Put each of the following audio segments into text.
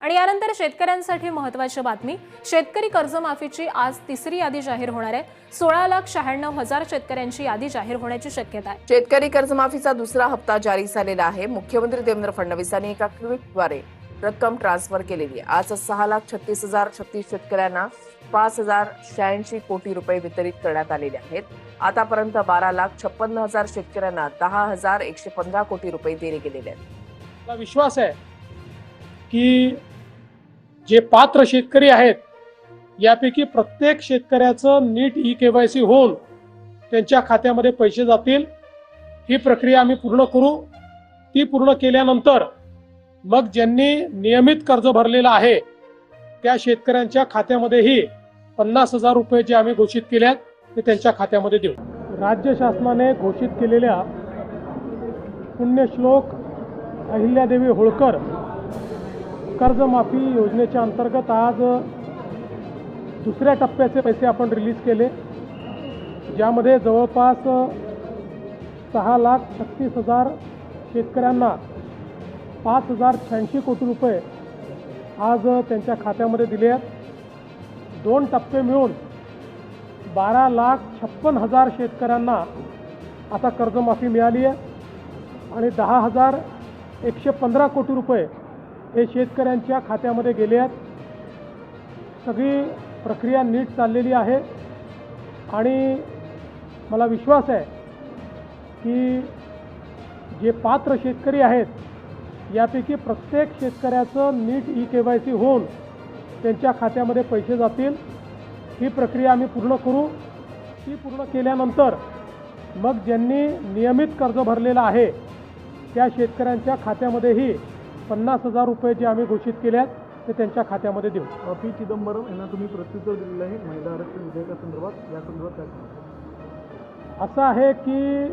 आणि यानंतर शेतकऱ्यांसाठी महत्त्वाची बातमी, शेतकरी कर्जमाफीची आज तिसरी यादी जाहीर होणार आहे। 16,96,000 शेतकऱ्यांची यादी जाहीर होण्याची शक्यता आहे। शेतकरी कर्जमाफीचा दुसरा हप्ता जारी झालेला आहे। मुख्यमंत्री देवेंद्र फडणवीस यांनी एका ट्विटद्वारे रक्कम ट्रान्सफर केलेली आहे। आज 6,36,036 शेतकऱ्यांना 5,086 कोटी रुपये वितरित करण्यात आलेले आहेत। आतापर्यंत 12,56,000 शेतकऱ्यांना 10,115 कोटी रुपये दिले गेलेले आहेत। मला विश्वास आहे की जे पात्र शेतकरी आहेत यापैकी प्रत्येक शेतकऱ्याचं नीट ई-केवायसी होऊन त्यांच्या खात्यामध्ये पैसे जातील। ही प्रक्रिया आम्ही पूर्ण करू। ती पूर्ण केल्यानंतर मग ज्यांनी नियमित कर्ज भरलेलं आहे त्या शेतकऱ्यांच्या खात्यामध्येही 50,000 रुपये जे आम्ही घोषित केले आहेत ते त्यांच्या खात्यामध्ये देऊ। राज्य शासनाने घोषित केलेल्या पुण्यश्लोक अहिल्यादेवी होळकर कर्जमाफी योजनेच्या अंतर्गत आज दुसऱ्या टप्प्याचे पैसे आपण रिलीज केले, ज्यामध्ये जवळपास 6,36,000 शेतकऱ्यांना 5,086 कोटी रुपये आज त्यांच्या खात्यामध्ये दिले आहेत। 2 टप्पे मिळून 12,56,000 शेतकऱ्यांना आता कर्जमाफी मिळाली आहे आणि 10,115 कोटी रुपये हे शेतकऱ्यांच्या खात्यामध्ये गेले आहेत। सगळी प्रक्रिया नीट चाललेली आहे आणि मला विश्वास आहे की जे पात्र शेतकरी आहेत यापैकी प्रत्येक शेतकऱ्याचं नीट ई-केवायसी होऊन त्यांच्या खात्यामध्ये पैसे जातील। ही प्रक्रिया आम्ही पूर्ण करू। ती पूर्ण केल्यानंतर मग ज्यांनी नियमित कर्ज भरलेलं आहे त्या शेतकऱ्यांच्या खात्यामध्येही 50,000 रुपये जे आम्ही घोषित केले आहेत ते त्यांच्या खात्यामध्ये देऊ। पी चिदंबरम यांना तुम्ही प्रत्युत्तर दिलेलं आहे महिला आरक्षण विधेयकासंदर्भात, या संदर्भात काय सांगा? असं आहे की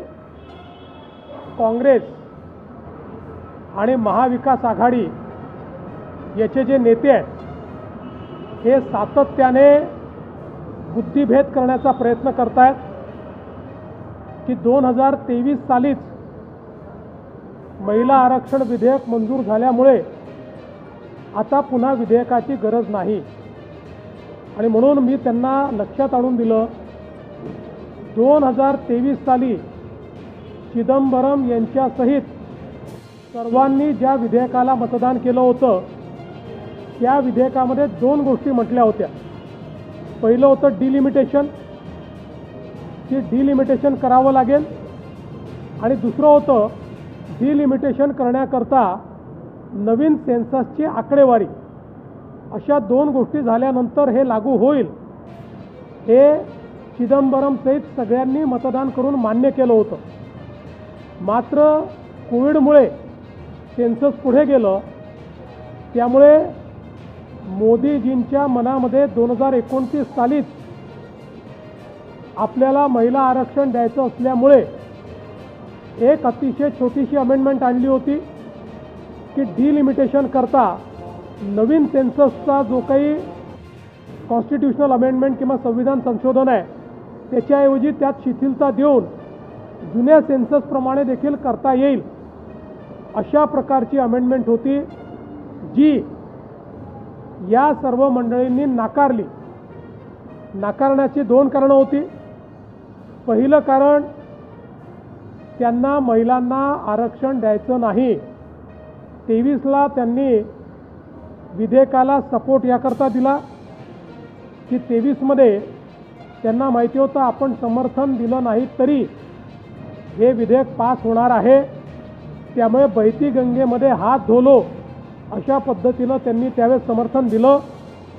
काँग्रेस आणि महाविकास आघाडी याचे जे नेते आहेत हे सातत्याने बुद्धिभेद करण्याचा प्रयत्न करत आहेत की 2023 सालीच महिला आरक्षण विधेयक मंजूर झाल्यामुळे आता पुन्हा विधेयकाची गरज नाही आणि म्हणून मी त्यांना लक्षात आणून दिलं 2023 साली चिदंबरम यांच्यासहित सर्वांनी ज्या विधेयकाला मतदान केलं होतं त्या विधेयकामध्ये 2 गोष्टी म्हटल्या होत्या। पहिलं होतं डिलिमिटेशन, की डिलिमिटेशन करावं लागेल, आणि दुसरं होतं डिलिमिटेशन करण्याकरता नवीन सेन्ससची आकडेवारी। अशा 2 गोष्टी झाल्यानंतर हे लागू होईल हे चिदंबरम सहित सगळ्यांनी मतदान करून मान्य केलं होतं। मात्र कोविडमुळे सेन्सस पुढे गेलं, त्यामुळे मोदीजींच्या मनामध्ये 2029 सालीच आपल्याला महिला आरक्षण द्यायचं असल्यामुळे एक अतिशय छोटीशी अमेंडमेंट आणली होती की डिलिमिटेशन करता नवीन सेन्ससचा जो काही कॉन्स्टिट्यूशनल अमेंडमेंट किंवा संविधान संशोधन आहे त्याच्याऐवजी त्यात शिथिलता देऊन जुन्या सेन्ससप्रमाणे देखील करता येईल अशा प्रकारची अमेंडमेंट होती, जी या सर्व मंडळींनी नाकारली। नाकारण्याची 2 कारणं होती। पहिलं कारण, त्यांना महिलांना आरक्षण द्यायचं नाही। 23ला त्यांनी विधेयकाला सपोर्ट याकरता दिला की 23मध्ये त्यांना माहिती होतं आपण समर्थन दिलं नाही तरी हे विधेयक पास होणार आहे, त्यामुळे बहती गंगेमध्ये हात धुलो अशा पद्धतीनं त्यांनी त्यावेळेस समर्थन दिलं।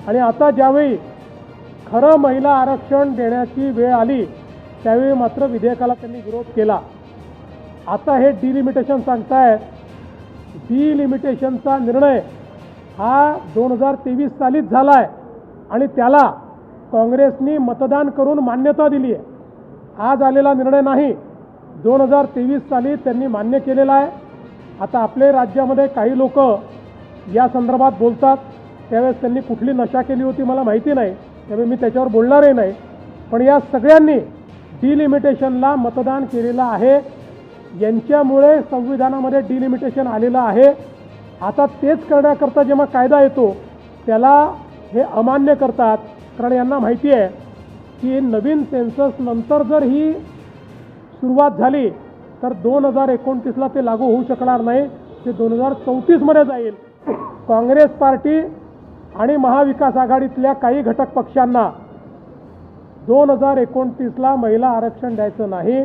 आणि आता ज्यावेळी खरं महिला आरक्षण देण्याची वेळ आली त्यावेळी मात्र विधेयकाला त्यांनी विरोध केला। आता हे डिलिमिटेशन सांगतायत। डिलिमिटेशनचा निर्णय हा 2023 सालीच झाला आहे आणि त्याला काँग्रेसनी मतदान करून मान्यता दिली आहे। आज आलेला निर्णय नाही, 2023 साली त्यांनी मान्य केलेला आहे। आता आपले राज्यामध्ये काही लोक या संदर्भात बोलतात, त्यावेळेस त्यांनी कुठली नशा केली होती मला माहिती नाही, त्यामुळे मी त्याच्यावर बोलणारही नाही। पण या सगळ्यांनी डिलिमिटेशनला मतदान केलेलं आहे, यांच्यामुळे संविधानामध्ये डिलिमिटेशन आलेलं आहे आता तेच करण्याकरता जेव्हा कायदा येतो त्याला हे अमान्य करतात, कारण यांना माहिती आहे की नवीन सेन्सस नंतर जर ही सुरुवात झाली तर 2029ला ते लागू होऊ शकणार नाही, ते 2034मध्ये जाईल. काँग्रेस पार्टी आणि महाविकास आघाडीतल्या काही घटक पक्षांना 2029ला महिला आरक्षण द्यायचं नाही,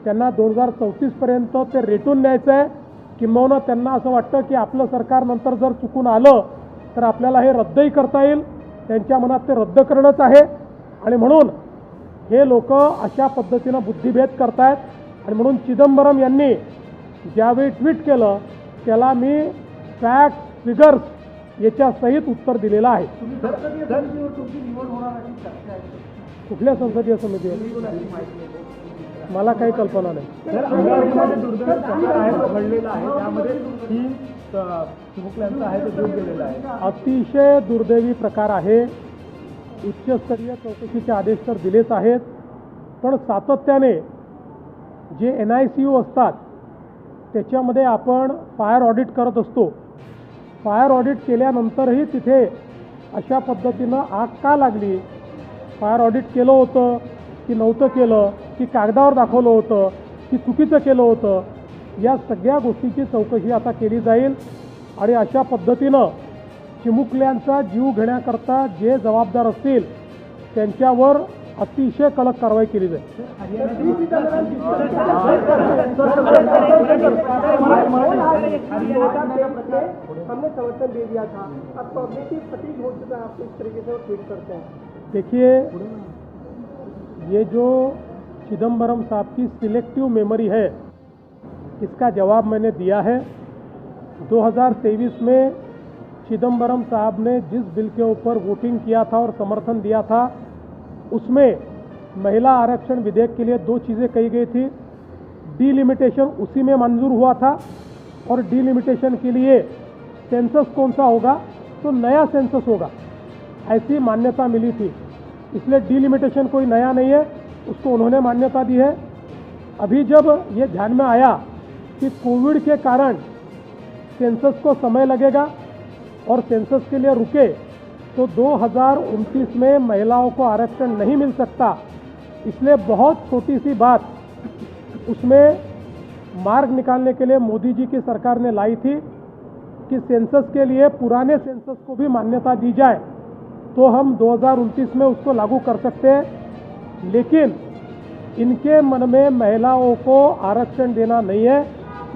त्यांना 2034पर्यंत ते रेटून द्यायचं आहे. किंबहुना त्यांना असं वाटतं की आपलं सरकार नंतर जर चुकून आलं तर आपल्याला हे रद्दही करता येईल. त्यांच्या मनात ते रद्द करणंच आहे आणि म्हणून हे लोक अशा पद्धतीनं बुद्धिभेद करतायत. आणि म्हणून चिदंबरम यांनी ज्यावेळी ट्विट केलं त्याला मी फॅक्ट फिगर्स याच्या सहित उत्तर दिलेलं आहे. कुठल्या संसदीय समितीवर मला काही कल्पना नाही. अतिशय दुर्दैवी प्रकार आहे. उच्चस्तरीय चौकशीचे आदेश तर दिलेच आहेत, पण सातत्याने जे NICU असतात त्याच्यामध्ये आपण फायर ऑडिट करत असतो. फायर ऑडिट केल्यानंतरही तिथे अशा पद्धतीनं आग का लागली, फायर ऑडिट केलं होतं की नव्हतं केलं, की कागदावर दाखवलं होतं की चुकीचं केलं होतं, या सगळ्या गोष्टीची चौकशी आता केली जाईल. आणि अशा पद्धतीनं चिमुकल्यांचा जीव घेण्याकरता जे जबाबदार असतील त्यांच्यावर अतिशय कडक कारवाई केली जाईल. देखिए, ये जो चिदंबरम साहब की सिलेक्टिव मेमोरी है, इसका जवाब मैंने दिया है. 2023 में चिदंबरम साहब ने जिस बिल के ऊपर वोटिंग किया था और समर्थन दिया था उसमें महिला आरक्षण विधेयक के लिए दो चीज़ें कही गई थी. डीलिमिटेशन उसी में मंजूर हुआ था और डीलिमिटेशन के लिए सेंसस कौन सा होगा, तो नया सेंसस होगा, ऐसी मान्यता मिली थी. इसलिए डीलिमिटेशन कोई नया नहीं है, उसको उन्होंने मान्यता दी है. अभी जब ये ध्यान में आया कि कोविड के कारण सेंसस को समय लगेगा और सेंसस के लिए रुके तो 2029 में महिलाओं को आरक्षण नहीं मिल सकता, इसलिए बहुत छोटी सी बात उसमें मार्ग निकालने के लिए मोदी जी की सरकार ने लाई थी कि सेंसस के लिए पुराने सेंसस को भी मान्यता दी जाए तो हम 2029 में उसको लागू कर सकते हैं. लेकिन इनके मन में महिलाओं को आरक्षण देना नहीं है,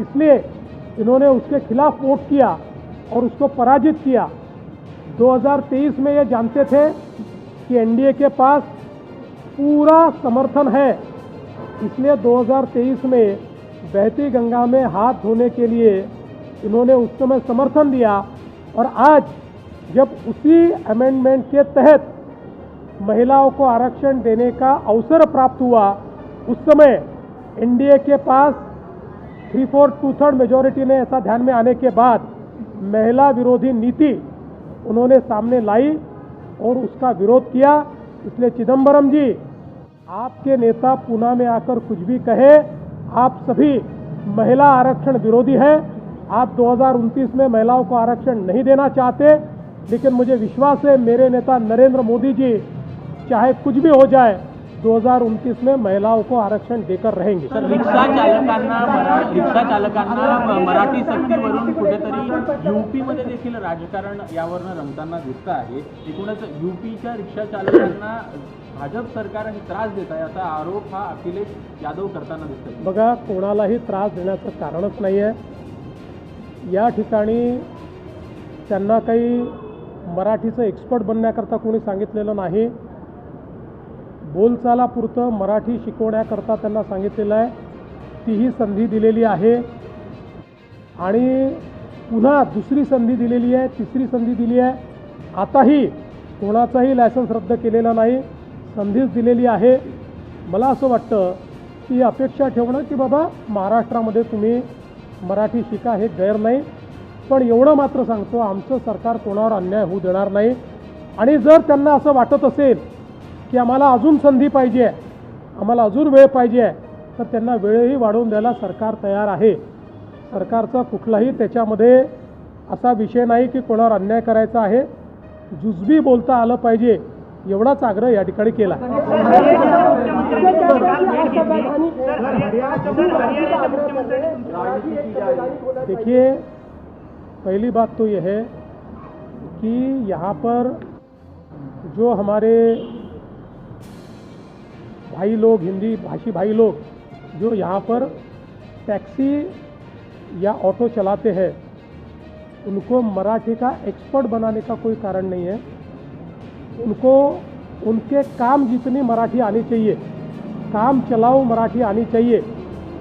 इसलिए इन्होंने उसके खिलाफ वोट किया और उसको पराजित किया. 2023 में ये जानते थे कि एनडीए के पास पूरा समर्थन है, इसलिए 2023 में बहती गंगा में हाथ धोने के लिए इन्होंने उस समय समर्थन दिया. और आज जब उसी अमेंडमेंट के तहत महिलाओं को आरक्षण देने का अवसर प्राप्त हुआ, उस समय एनडीए के पास 3/4 2/3 मेजॉरिटी ने ऐसा ध्यान में आने के बाद महिला विरोधी नीति उन्होंने सामने लाई और उसका विरोध किया. इसलिए चिदंबरम जी, आपके नेता पूना में आकर कुछ भी कहे, आप सभी महिला आरक्षण विरोधी हैं. आप 2029 में महिलाओं को आरक्षण नहीं देना चाहते, लेकिन मुझे विश्वास है मेरे नेता नरेंद्र मोदी जी चाहे कुछ भी हो जाए 2029 में महिलाओं को आरक्षण देकर रहेंगे. रिक्षा चालकांना मराठी सक्तीवरून कुठेतरी यूपीमध्ये देखील राजकारण यावरनं रंगताना दिसतं आहे. एकूणच यूपीच्या रिक्षा चालकांना भाजप सरकार हे त्रास देत आहे असा आरोप हा अखिलेश यादव करताना दिसतोय. बघा, कोणालाही त्रास देण्याचं कारणच नाही आहे. या ठिकाणी त्यांना काही मराठीचं एक्सपर्ट बनण्याकरता कोणी सांगितलेलं नाही. बोलचालापुरतं मराठी शिकवण्याकरता त्यांना सांगितलेलं आहे. तीही संधी दिलेली आहे आणि पुन्हा दुसरी संधी दिलेली आहे, तिसरी संधी दिली आहे. आताही कोणाचाही लायसन्स रद्द केलेला नाही, संधीच दिलेली आहे. मला असं वाटतं की अपेक्षा ठेवणं की बाबा महाराष्ट्रामध्ये तुम्ही मराठी शिका हे गैर नाही, पण एवढं मात्र सांगतो आमचं सरकार कोणावर अन्याय होऊ देणार नाही. आणि जर त्यांना असं वाटत असेल की आम्हाला अजून संधी पाहिजे आहे, आम्हाला अजून वेळ पाहिजे आहे, तर त्यांना वेळही वाढवून द्यायला सरकार तयार आहे. सरकारचा कुठलाही त्याच्यामध्ये असा विषय नाही की कोणावर अन्याय करायचा आहे, जुजबी बोलता आलं पाहिजे एवढाच आग्रह या ठिकाणी केला. देखिए, पहली बात तो यह है कि यहाँ पर जो हमारे भाई लोग, हिंदी भाषी भाई लोग जो यहाँ पर टैक्सी या ऑटो चलाते हैं, उनको मराठी का एक्सपर्ट बनाने का कोई कारण नहीं है. उनको उनके काम जितनी मराठी आनी चाहिए, काम चलाऊ मराठी आनी चाहिए,